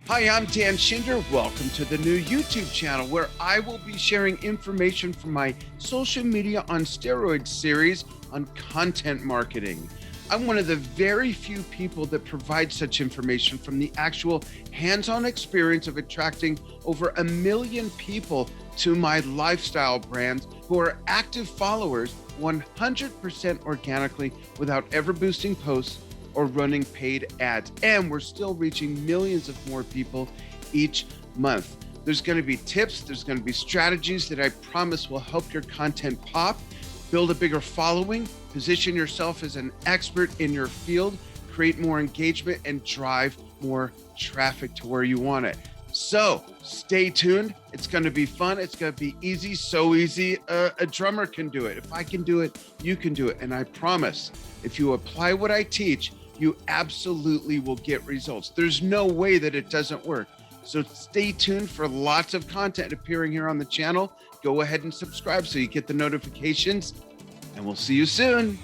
Hi, I'm Dan Schinder. Welcome to the new YouTube channel where I will be sharing information from my social media on steroids series on content marketing. I'm one of the very few people that provide such information from the actual hands-on experience of attracting over 1 million people to my lifestyle brand who are active followers 100% organically without ever boosting posts or running paid ads. And we're still reaching millions of more people each month. There's going to be tips, there's going to be strategies that I promise will help your content pop, build a bigger following, position yourself as an expert in your field, create more engagement, and drive more traffic to where you want it. So stay tuned. It's going to be fun. It's going to be easy, so easy. A drummer can do it. If I can do it, you can do it. And I promise, if you apply what I teach, you absolutely will get results. There's no way that it doesn't work. So stay tuned for lots of content appearing here on the channel. Go ahead and subscribe so you get the notifications, and we'll see you soon.